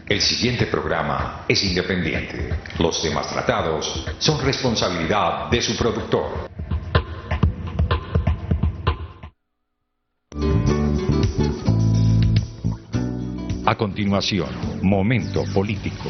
El siguiente programa es independiente. Los temas tratados son responsabilidad de su productor. A continuación, Momento Político.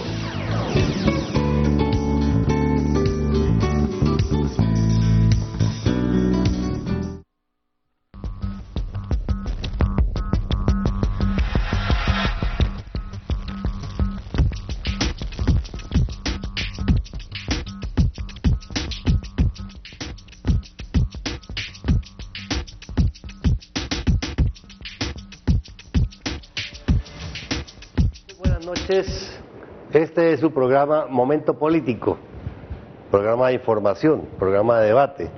Este es su programa Momento Político, programa de información, programa de debate,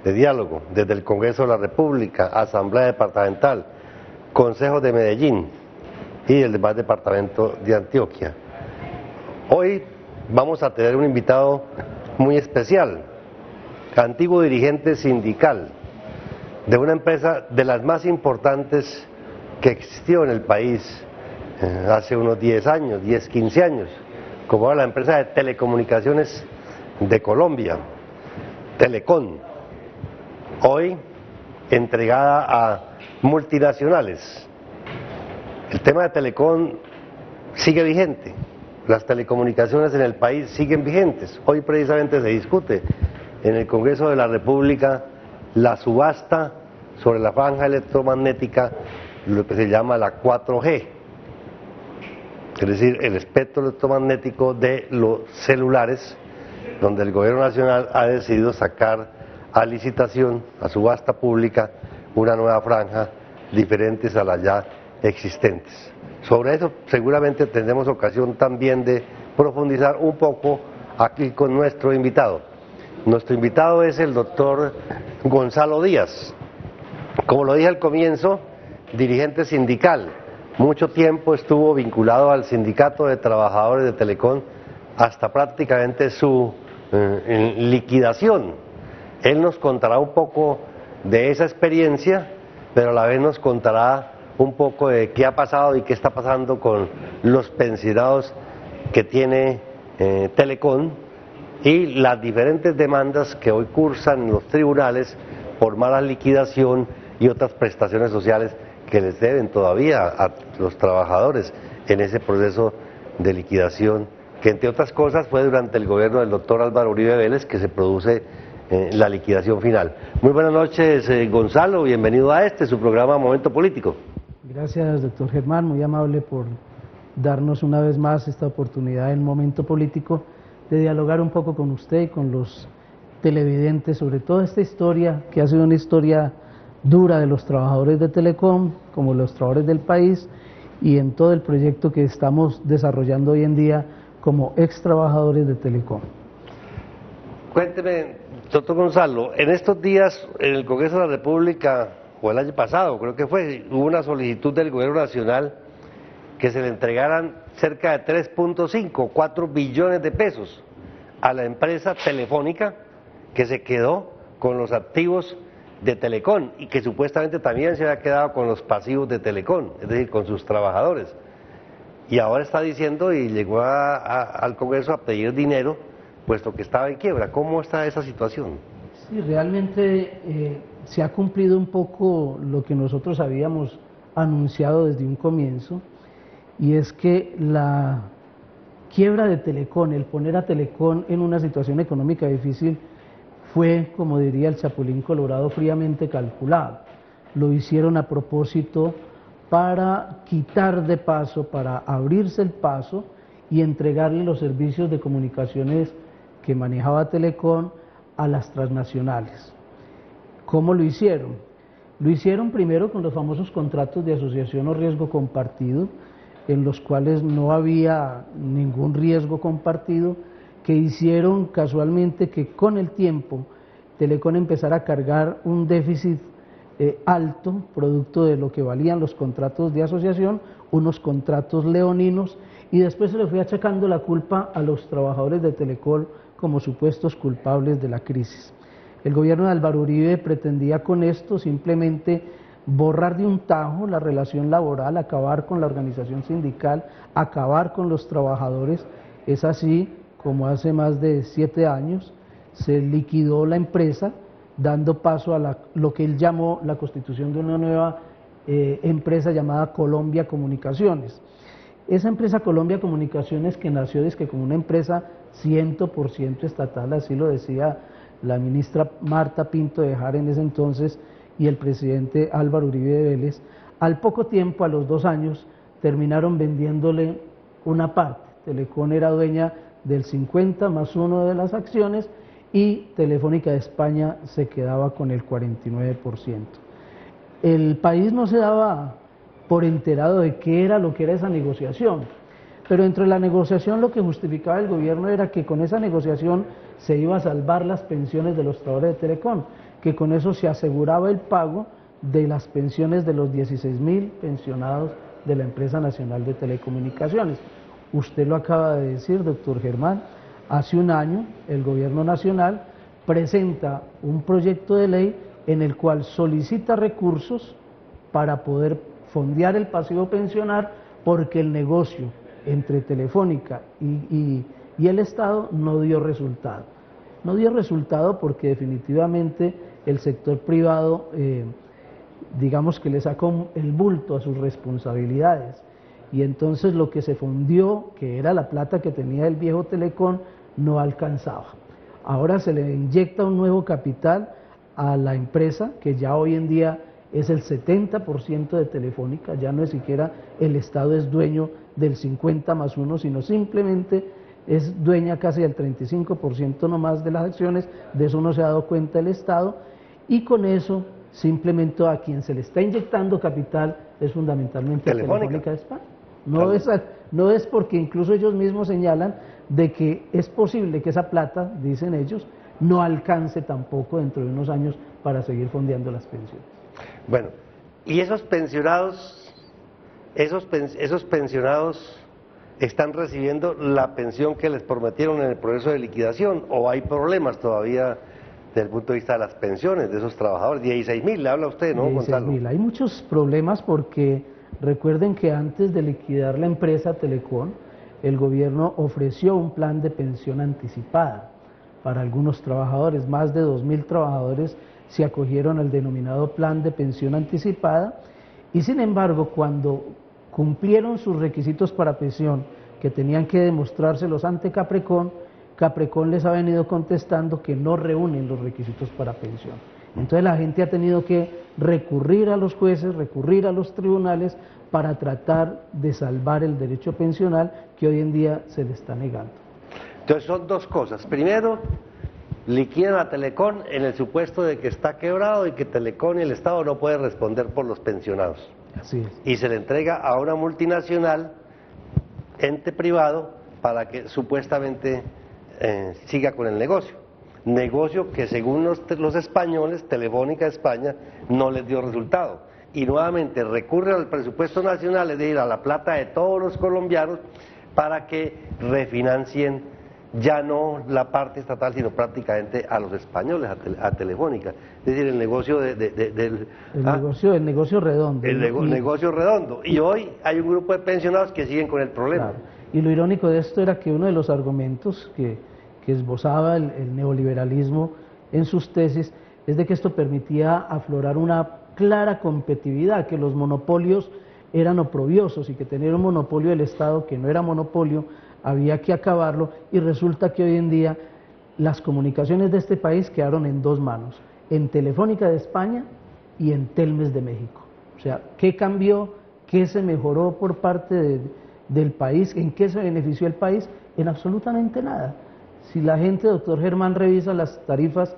de diálogo, desde el Congreso de la República, Asamblea Departamental, Consejo de Medellín y el demás departamento de Antioquia. Hoy vamos a tener un invitado muy especial, antiguo dirigente sindical de una empresa de las más importantes que existió en el país hace unos 10 años, 10, 15 años, como era la empresa de telecomunicaciones de Colombia, Telecom, hoy entregada a multinacionales. El tema de Telecom sigue vigente, las telecomunicaciones en el país siguen vigentes. Hoy precisamente se discute en el Congreso de la República la subasta sobre la franja electromagnética, lo que se llama la 4G. Es decir, el espectro electromagnético de los celulares, donde el gobierno nacional ha decidido sacar a licitación, a subasta pública, una nueva franja diferentes a las ya existentes. Sobre eso seguramente tendremos ocasión también de profundizar un poco aquí con nuestro invitado. Nuestro invitado es el doctor Gonzalo Díaz. Como lo dije al comienzo, dirigente sindical. Mucho tiempo estuvo vinculado al Sindicato de Trabajadores de Telecom hasta prácticamente su liquidación. Él nos contará un poco de esa experiencia, pero a la vez nos contará un poco de qué ha pasado y qué está pasando con los pensionados que tiene Telecom y las diferentes demandas que hoy cursan en los tribunales por mala liquidación y otras prestaciones sociales que les deben todavía a los trabajadores en ese proceso de liquidación, que entre otras cosas fue durante el gobierno del doctor Álvaro Uribe Vélez que se produce la liquidación final. Muy buenas noches, Gonzalo, bienvenido a su programa Momento Político. Gracias, doctor Germán, muy amable por darnos una vez más esta oportunidad en Momento Político de dialogar un poco con usted y con los televidentes sobre toda esta historia que ha sido una historia dura de los trabajadores de Telecom, como los trabajadores del país, y en todo el proyecto que estamos desarrollando hoy en día como ex trabajadores de Telecom. Cuénteme, doctor Gonzalo, en estos días en el Congreso de la República, o el año pasado creo que fue, hubo una solicitud del gobierno nacional que se le entregaran cerca de 3.5, 4 billones de pesos a la empresa Telefónica, que se quedó con los activos de Telecom y que supuestamente también se había quedado con los pasivos de Telecom, es decir, con sus trabajadores. Y ahora está diciendo y llegó al Congreso a pedir dinero, puesto que estaba en quiebra. ¿Cómo está esa situación? Sí, realmente se ha cumplido un poco lo que nosotros habíamos anunciado desde un comienzo, y es que la quiebra de Telecom, el poner a Telecom en una situación económica difícil, fue, como diría el Chapulín Colorado, fríamente calculado. Lo hicieron a propósito para quitar de paso, para abrirse el paso y entregarle los servicios de comunicaciones que manejaba Telecom a las transnacionales. ¿Cómo lo hicieron? Lo hicieron primero con los famosos contratos de asociación o riesgo compartido, en los cuales no había ningún riesgo compartido, que hicieron casualmente que con el tiempo Telecom empezara a cargar un déficit alto, producto de lo que valían los contratos de asociación, unos contratos leoninos, y después se le fue achacando la culpa a los trabajadores de Telecom como supuestos culpables de la crisis. El gobierno de Álvaro Uribe pretendía con esto simplemente borrar de un tajo la relación laboral, acabar con la organización sindical, acabar con los trabajadores. Es así como hace más de 7 años se liquidó la empresa, dando paso a lo que él llamó la constitución de una nueva empresa llamada Colombia Comunicaciones. Esa empresa Colombia Comunicaciones, que nació como una empresa 100% estatal, así lo decía la ministra Marta Pinto de Jara en ese entonces y el presidente Álvaro Uribe de Vélez, al poco tiempo, a los 2 años, terminaron vendiéndole una parte. Telecom era dueña del 50+1 de las acciones y Telefónica de España se quedaba con el 49%. El país no se daba por enterado de qué era lo que era esa negociación, pero dentro de la negociación lo que justificaba el gobierno era que con esa negociación se iba a salvar las pensiones de los trabajadores de Telecom, que con eso se aseguraba el pago de las pensiones de los 16.000 pensionados de la Empresa Nacional de Telecomunicaciones. Usted lo acaba de decir, doctor Germán, hace un año el gobierno nacional presenta un proyecto de ley en el cual solicita recursos para poder fondear el pasivo pensional, porque el negocio entre Telefónica y el Estado no dio resultado. No dio resultado porque definitivamente el sector privado, digamos que le sacó el bulto a sus responsabilidades, y entonces lo que se fondió, que era la plata que tenía el viejo Telecom, no alcanzaba. Ahora se le inyecta un nuevo capital a la empresa, que ya hoy en día es el 70% de Telefónica, ya no es siquiera el Estado es dueño del 50+1, sino simplemente es dueña casi del 35% nomás de las acciones. De eso no se ha dado cuenta el Estado, y con eso simplemente a quien se le está inyectando capital es fundamentalmente Telefónica de España. No es porque incluso ellos mismos señalan de que es posible que esa plata, dicen ellos, no alcance tampoco dentro de unos años para seguir fondeando las pensiones. Bueno, ¿y esos pensionados están recibiendo la pensión que les prometieron en el proceso de liquidación, o hay problemas todavía desde el punto de vista de las pensiones de esos trabajadores? 16.000, le habla usted, ¿no, Gonzalo? 16.000. Hay muchos problemas porque recuerden que antes de liquidar la empresa Telecom, el gobierno ofreció un plan de pensión anticipada para algunos trabajadores. Más de 2.000 trabajadores se acogieron al denominado plan de pensión anticipada, y sin embargo, cuando cumplieron sus requisitos para pensión, que tenían que demostrárselos ante Caprecon, Caprecon les ha venido contestando que no reúnen los requisitos para pensión. Entonces la gente ha tenido que recurrir a los jueces, recurrir a los tribunales para tratar de salvar el derecho pensional que hoy en día se le está negando. Entonces son dos cosas. Primero, liquidan a Telecom en el supuesto de que está quebrado y que Telecom y el Estado no pueden responder por los pensionados. Así es. Y se le entrega a una multinacional, ente privado, para que supuestamente siga con el negocio que según los españoles, Telefónica de España, no les dio resultado, y nuevamente recurre al presupuesto nacional, es decir, a la plata de todos los colombianos, para que refinancien ya no la parte estatal, sino prácticamente a los españoles, a Telefónica. Es decir, el negocio el negocio redondo. Negocio redondo. Y hoy hay un grupo de pensionados que siguen con el problema. Claro. Y lo irónico de esto era que uno de los argumentos que esbozaba el neoliberalismo en sus tesis es de que esto permitía aflorar una clara competitividad, que los monopolios eran oprobiosos y que tener un monopolio del Estado que no era monopolio había que acabarlo, y resulta que hoy en día las comunicaciones de este país quedaron en 2 manos, en Telefónica de España y en Telmes de México. O sea, ¿qué cambió? ¿Qué se mejoró por parte del país? ¿En qué se benefició el país? En absolutamente nada. Si la gente, doctor Germán, revisa las tarifas,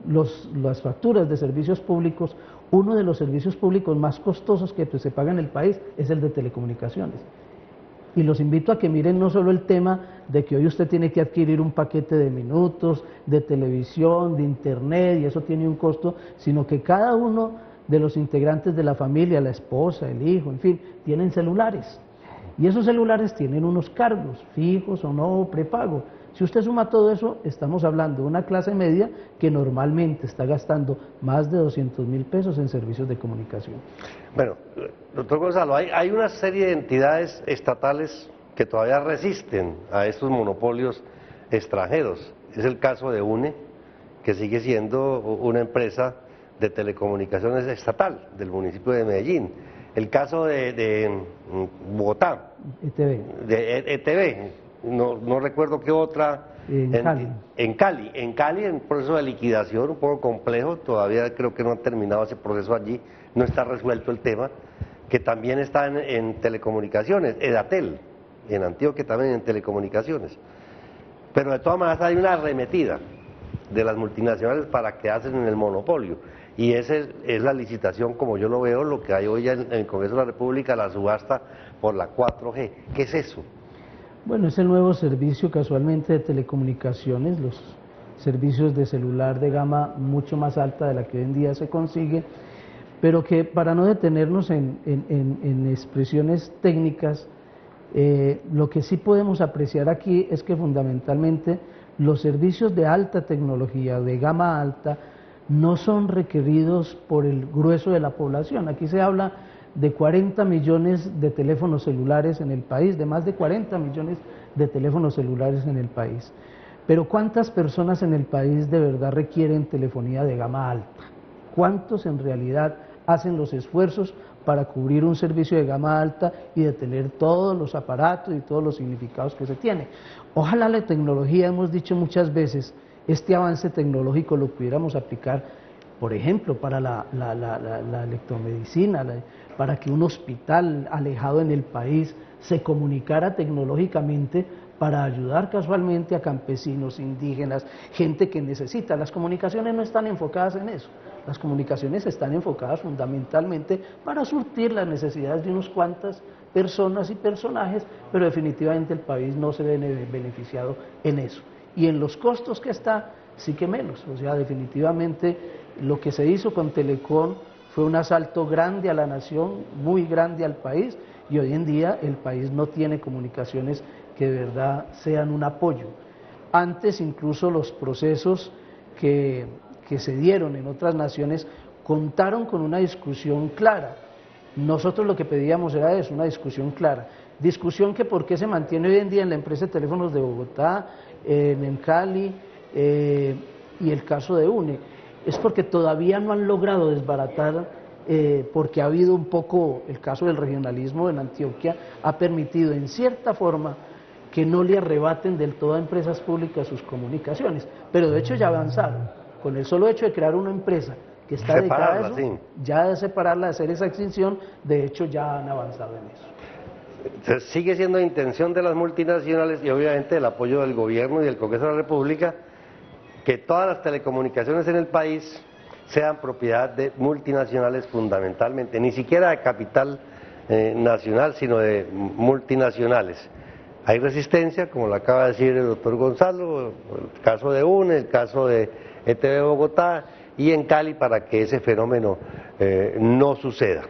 las facturas de servicios públicos, uno de los servicios públicos más costosos que se paga en el país es el de telecomunicaciones. Y los invito a que miren no solo el tema de que hoy usted tiene que adquirir un paquete de minutos, de televisión, de internet, y eso tiene un costo, sino que cada uno de los integrantes de la familia, la esposa, el hijo, en fin, tienen celulares. Y esos celulares tienen unos cargos, fijos o no, prepago. Si usted suma todo eso, estamos hablando de una clase media que normalmente está gastando más de 200.000 pesos en servicios de comunicación. Bueno, doctor Gonzalo, hay una serie de entidades estatales que todavía resisten a estos monopolios extranjeros. Es el caso de UNE, que sigue siendo una empresa de telecomunicaciones estatal del municipio de Medellín. El caso de Bogotá, ETV. de ETV, no recuerdo qué otra. En Cali, en proceso de liquidación un poco complejo, todavía creo que no ha terminado ese proceso allí, no está resuelto el tema, que también está en telecomunicaciones, Edatel, en Antioquia también en telecomunicaciones. Pero de todas maneras hay una arremetida de las multinacionales para que hacen en el monopolio, y esa es la licitación, como yo lo veo, lo que hay hoy en el Congreso de la República, la subasta por la 4G. ¿Qué es eso? Bueno, es el nuevo servicio casualmente de telecomunicaciones, los servicios de celular de gama mucho más alta de la que hoy en día se consigue, pero que, para no detenernos en expresiones técnicas, lo que sí podemos apreciar aquí es que fundamentalmente los servicios de alta tecnología, de gama alta, no son requeridos por el grueso de la población. Aquí se habla de 40 millones de teléfonos celulares en el país, de más de 40 millones de teléfonos celulares en el país. Pero ¿cuántas personas en el país de verdad requieren telefonía de gama alta? ¿Cuántos en realidad hacen los esfuerzos para cubrir un servicio de gama alta y de tener todos los aparatos y todos los significados que se tiene? Ojalá la tecnología, hemos dicho muchas veces, este avance tecnológico lo pudiéramos aplicar, por ejemplo, para la electromedicina, para que un hospital alejado en el país se comunicara tecnológicamente para ayudar casualmente a campesinos, indígenas, gente que necesita. Las comunicaciones no están enfocadas en eso, las comunicaciones están enfocadas fundamentalmente para surtir las necesidades de unas cuantas personas y personajes, pero definitivamente el país no se ve beneficiado en eso. Y en los costos que está, sí que menos. O sea, definitivamente lo que se hizo con Telecom fue un asalto grande a la nación, muy grande al país, y hoy en día el país no tiene comunicaciones que de verdad sean un apoyo. Antes incluso los procesos que se dieron en otras naciones contaron con una discusión clara. Nosotros lo que pedíamos era eso, una discusión clara. Discusión que por qué se mantiene hoy en día en la empresa de teléfonos de Bogotá, en Cali y el caso de UNE. Es porque todavía no han logrado desbaratar, porque ha habido un poco, el caso del regionalismo en Antioquia ha permitido en cierta forma que no le arrebaten del todo a empresas públicas sus comunicaciones, pero de hecho ya avanzaron, con el solo hecho de crear una empresa que está dedicada a eso, sí, ya de separarla, de hacer esa extinción, de hecho ya han avanzado en eso. Sigue siendo intención de las multinacionales y obviamente el apoyo del gobierno y del Congreso de la República que todas las telecomunicaciones en el país sean propiedad de multinacionales fundamentalmente, ni siquiera de capital nacional, sino de multinacionales. Hay resistencia, como lo acaba de decir el doctor Gonzalo, el caso de UNE, el caso de ETV Bogotá y en Cali, para que ese fenómeno no suceda.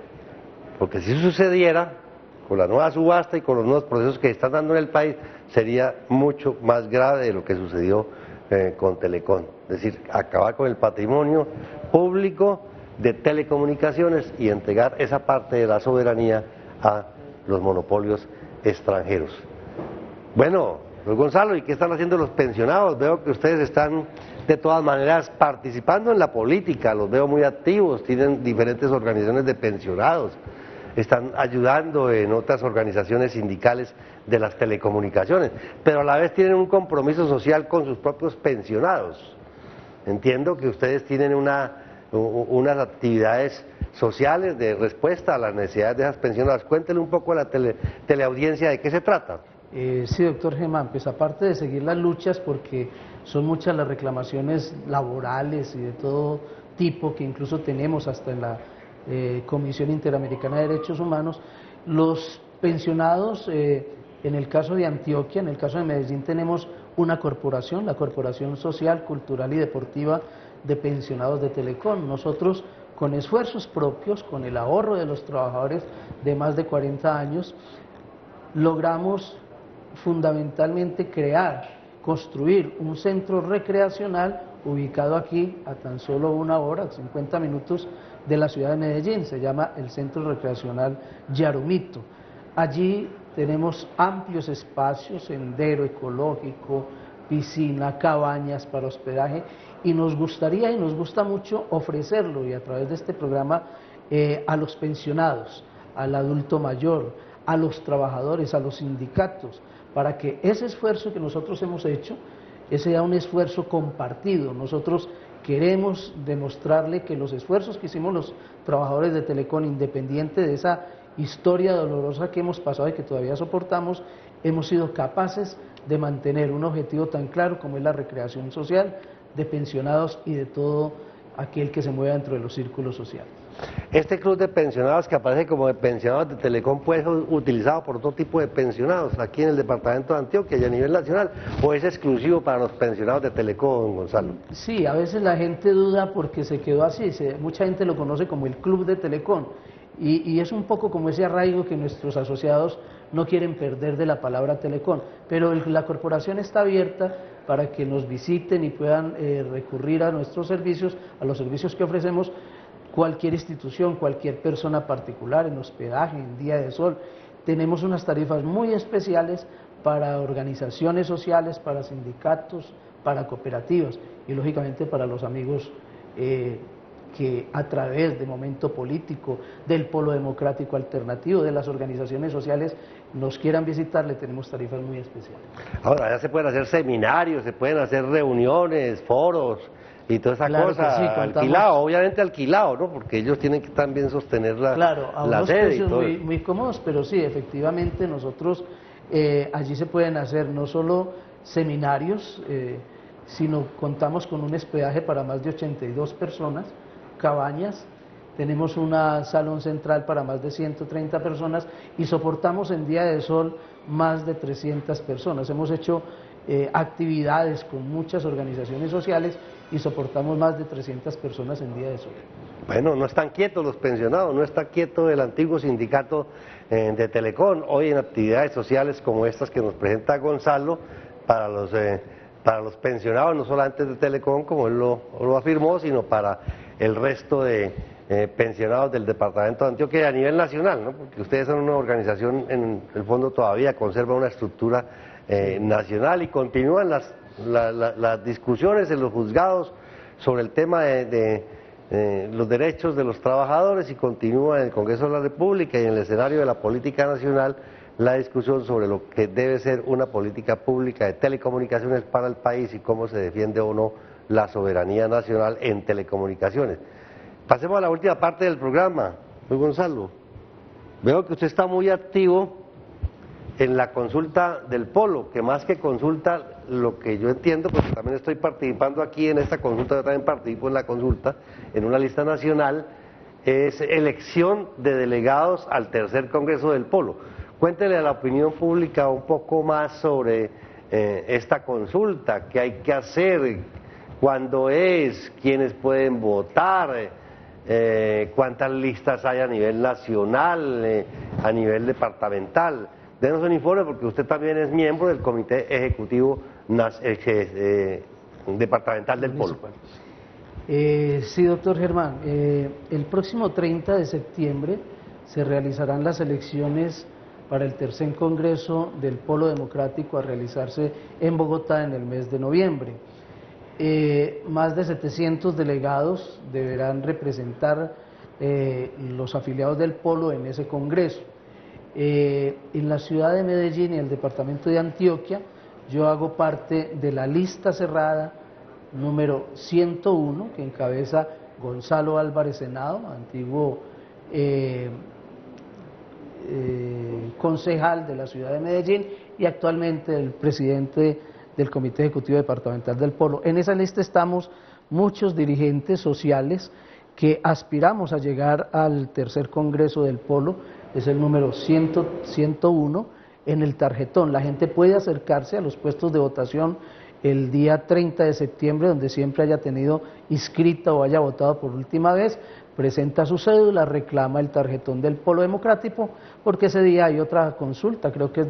Porque si sucediera, con la nueva subasta y con los nuevos procesos que están dando en el país, sería mucho más grave de lo que sucedió con Telecom. Es decir, acabar con el patrimonio público de telecomunicaciones y entregar esa parte de la soberanía a los monopolios extranjeros. Bueno, don Gonzalo, ¿y qué están haciendo los pensionados? Veo que ustedes están de todas maneras participando en la política, los veo muy activos, tienen diferentes organizaciones de pensionados, están ayudando en otras organizaciones sindicales de las telecomunicaciones, pero a la vez tienen un compromiso social con sus propios pensionados. Entiendo que ustedes tienen unas actividades sociales de respuesta a las necesidades de esas pensionadas. Cuéntele un poco a la teleaudiencia de qué se trata. Sí, doctor Germán, pues aparte de seguir las luchas, porque son muchas las reclamaciones laborales y de todo tipo que incluso tenemos hasta en la Comisión Interamericana de Derechos Humanos, los pensionados, en el caso de Antioquia, en el caso de Medellín, tenemos una corporación, la Corporación Social, Cultural y Deportiva de Pensionados de Telecom. Nosotros, con esfuerzos propios, con el ahorro de los trabajadores de más de 40 años, logramos fundamentalmente crear construir un centro recreacional ubicado aquí a tan solo 1 hora, 50 minutos de la ciudad de Medellín. Se llama el Centro Recreacional Yarumito. Allí tenemos amplios espacios, sendero ecológico, piscina, cabañas para hospedaje, y nos gustaría y nos gusta mucho ofrecerlo, y a través de este programa, a los pensionados, al adulto mayor, a los trabajadores, a los sindicatos, para que ese esfuerzo que nosotros hemos hecho sea un esfuerzo compartido. Nosotros queremos demostrarle que los esfuerzos que hicimos los trabajadores de Telecom, independiente de esa historia dolorosa que hemos pasado y que todavía soportamos, hemos sido capaces de mantener un objetivo tan claro como es la recreación social de pensionados y de todo aquel que se mueva dentro de los círculos sociales. Este club de pensionados que aparece como de pensionados de Telecom puede ser utilizado por otro tipo de pensionados aquí en el departamento de Antioquia y a nivel nacional, ¿o es exclusivo para los pensionados de Telecom, Gonzalo? Sí, a veces la gente duda porque se quedó así, mucha gente lo conoce como el club de Telecom, y es un poco como ese arraigo que nuestros asociados no quieren perder de la palabra Telecom, pero la corporación está abierta para que nos visiten y puedan recurrir a nuestros servicios, a los servicios que ofrecemos. Cualquier institución, cualquier persona particular, en hospedaje, en día de sol. Tenemos unas tarifas muy especiales para organizaciones sociales, para sindicatos, para cooperativas y lógicamente para los amigos que a través de Momento Político, del Polo Democrático Alternativo, de las organizaciones sociales nos quieran visitar, le tenemos tarifas muy especiales. Ahora ya se pueden hacer seminarios, se pueden hacer reuniones, foros y toda esa claro cosa, sí, alquilado, obviamente alquilado, ¿no? Porque ellos tienen que también sostener la, claro, a la unos sede precios y todo. muy cómodos, pero sí, efectivamente nosotros allí se pueden hacer no solo seminarios, sino contamos con un hospedaje para más de 82 personas, cabañas, tenemos un salón central para más de 130 personas y soportamos en día de sol más de 300 personas. Hemos hecho actividades con muchas organizaciones sociales y soportamos más de 300 personas en día de sol. Bueno, no están quietos los pensionados, no está quieto el antiguo sindicato de Telecom, hoy en actividades sociales como estas que nos presenta Gonzalo para los pensionados, no solamente de Telecom, como él lo afirmó, sino para el resto de pensionados del departamento de Antioquia y a nivel nacional, ¿no? Porque ustedes son una organización, en el fondo todavía conserva una estructura nacional y continúan las discusiones en los juzgados sobre el tema de los derechos de los trabajadores y continúa en el Congreso de la República y en el escenario de la política nacional la discusión sobre lo que debe ser una política pública de telecomunicaciones para el país y cómo se defiende o no la soberanía nacional en telecomunicaciones. Pasemos a la última parte del programa. Muy Gonzalo, veo que usted está muy activo en la consulta del Polo, que más que consulta, lo que yo entiendo, porque también estoy participando aquí en esta consulta, yo también participo en la consulta, en una lista nacional, es elección de delegados al tercer Congreso del Polo. Cuéntele a la opinión pública un poco más sobre esta consulta, qué hay que hacer, cuándo es, quiénes pueden votar, cuántas listas hay a nivel nacional, a nivel departamental. Denos un informe porque usted también es miembro del Comité Ejecutivo Departamental del Polo. Sí, doctor Germán, el próximo 30 de septiembre se realizarán las elecciones para el tercer Congreso del Polo Democrático a realizarse en Bogotá en el mes de noviembre. Más de 700 delegados deberán representar los afiliados del Polo en ese Congreso. En la ciudad de Medellín y el departamento de Antioquia, yo hago parte de la lista cerrada número 101, que encabeza Gonzalo Álvarez Henao, antiguo concejal de la ciudad de Medellín y actualmente el presidente del Comité Ejecutivo Departamental del Polo. En esa lista estamos muchos dirigentes sociales que aspiramos a llegar al tercer Congreso del Polo, es el número 101 en el tarjetón. La gente puede acercarse a los puestos de votación el día 30 de septiembre, donde siempre haya tenido inscrita o haya votado por última vez, presenta su cédula, reclama el tarjetón del Polo Democrático, porque ese día hay otra consulta, creo que es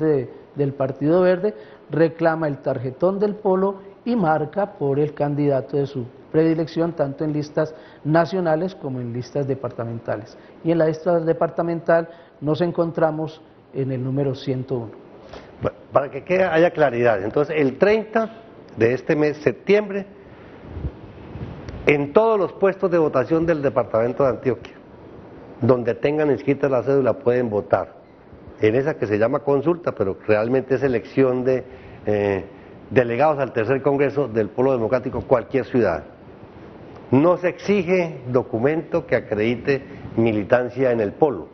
del Partido Verde, reclama el tarjetón del Polo y marca por el candidato de su predilección, tanto en listas nacionales como en listas departamentales. Y en la lista departamental nos encontramos en el número 101. Bueno, para que haya claridad, entonces el 30 de este mes, septiembre, en todos los puestos de votación del departamento de Antioquia, donde tengan inscrita la cédula, pueden votar en esa que se llama consulta, pero realmente es elección de delegados al tercer congreso del Polo Democrático, cualquier ciudadano. No se exige documento que acredite militancia en el polo,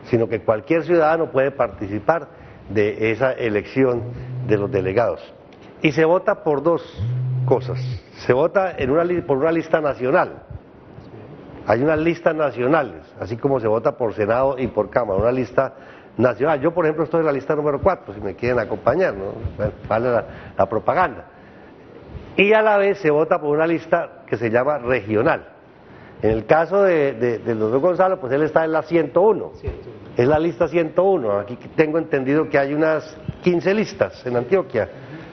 sino que cualquier ciudadano puede participar de esa elección de los delegados. Y se vota por dos cosas. Se vota por una lista nacional. Hay unas listas nacionales, así como se vota por Senado y por Cámara, una lista nacional. Yo, por ejemplo, estoy en la lista número 4, si me quieren acompañar, ¿no? Bueno, vale la propaganda. Y a la vez se vota por una lista que se llama regional. En el caso del doctor Gonzalo, pues él está en la 101. Es la lista 101. Aquí tengo entendido que hay unas 15 listas en Antioquia.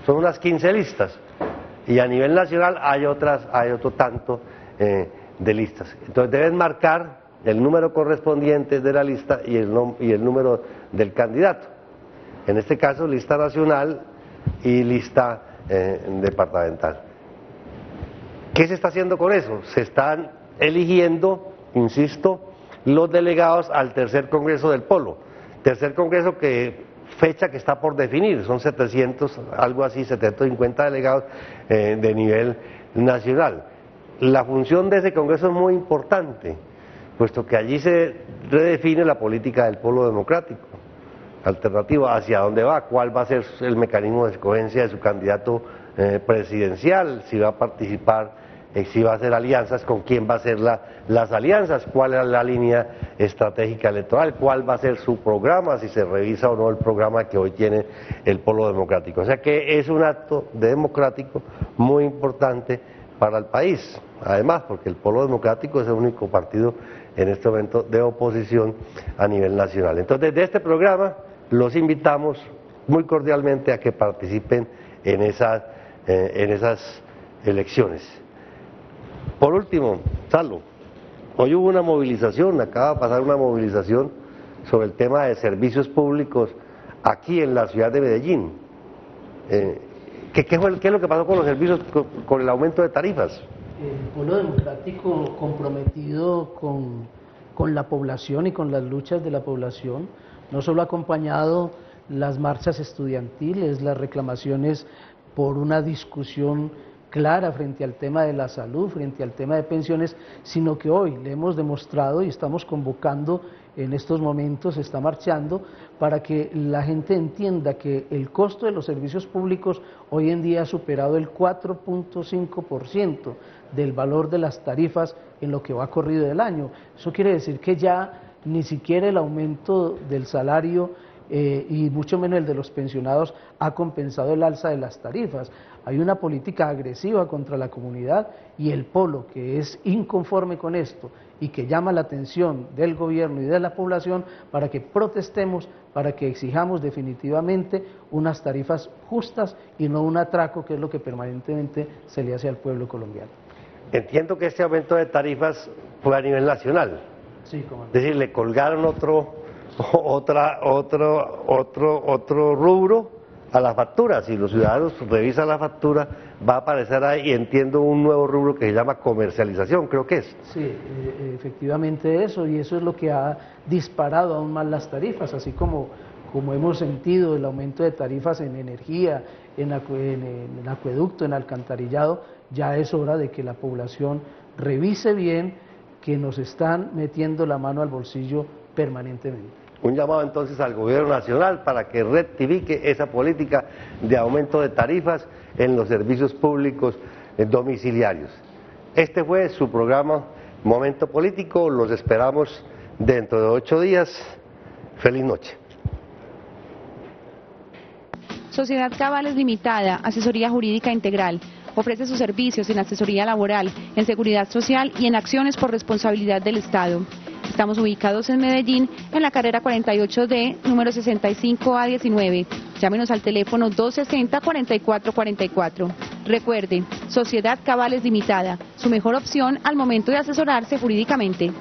Son unas 15 listas. Y a nivel nacional hay otro tanto de listas. Entonces deben marcar el número correspondiente de la lista y el número del candidato. En este caso, lista nacional y lista departamental. ¿Qué se está haciendo con eso? Se están eligiendo, insisto, los delegados al tercer congreso del Polo. Tercer congreso fecha que está por definir, son 700, algo así, 750 delegados de nivel nacional. La función de ese congreso es muy importante, puesto que allí se redefine la política del Polo Democrático, alternativa, hacia dónde va, cuál va a ser el mecanismo de escogencia de su candidato presidencial, si va a participar, si va a hacer alianzas, con quién va a hacer las alianzas, cuál es la línea estratégica electoral, cuál va a ser su programa, si se revisa o no el programa que hoy tiene el Polo Democrático. O sea que es un acto democrático muy importante para el país, además porque el Polo Democrático es el único partido en este momento de oposición a nivel nacional. Entonces, de este programa los invitamos muy cordialmente a que participen en esas elecciones. Por último, Salo, hoy hubo una movilización, acaba de pasar una movilización sobre el tema de servicios públicos aquí en la ciudad de Medellín. ¿Qué es lo que pasó con los servicios, con el aumento de tarifas? El Polo Democrático comprometido con la población y con las luchas de la población, no solo ha acompañado las marchas estudiantiles, las reclamaciones por una discusión clara frente al tema de la salud, frente al tema de pensiones, sino que hoy le hemos demostrado y estamos convocando en estos momentos, está marchando, para que la gente entienda que el costo de los servicios públicos hoy en día ha superado el 4.5% del valor de las tarifas en lo que va corrido del año. Eso quiere decir que ya ni siquiera el aumento del salario y mucho menos el de los pensionados ha compensado el alza de las tarifas. Hay una política agresiva contra la comunidad y el Polo, que es inconforme con esto y que llama la atención del gobierno y de la población para que protestemos, para que exijamos definitivamente unas tarifas justas y no un atraco, que es lo que permanentemente se le hace al pueblo colombiano. Entiendo que este aumento de tarifas fue a nivel nacional. Sí, cómo no. Es decir, le colgaron otro rubro a la factura. Si los ciudadanos revisan la factura, va a aparecer ahí, entiendo, un nuevo rubro que se llama comercialización, creo que es. Sí, efectivamente eso, y eso es lo que ha disparado aún más las tarifas, así como hemos sentido el aumento de tarifas en energía, en acueducto, en alcantarillado. Ya es hora de que la población revise bien que nos están metiendo la mano al bolsillo permanentemente. Un llamado entonces al gobierno nacional para que rectifique esa política de aumento de tarifas en los servicios públicos domiciliarios. Este fue su programa Momento Político, los esperamos dentro de 8 días. Feliz noche. Sociedad Cabales Limitada, Asesoría Jurídica Integral. Ofrece sus servicios en asesoría laboral, en seguridad social y en acciones por responsabilidad del Estado. Estamos ubicados en Medellín, en la carrera 48D, número 65A19. Llámenos al teléfono 260-4444. Recuerde, Sociedad Cabales Limitada, su mejor opción al momento de asesorarse jurídicamente.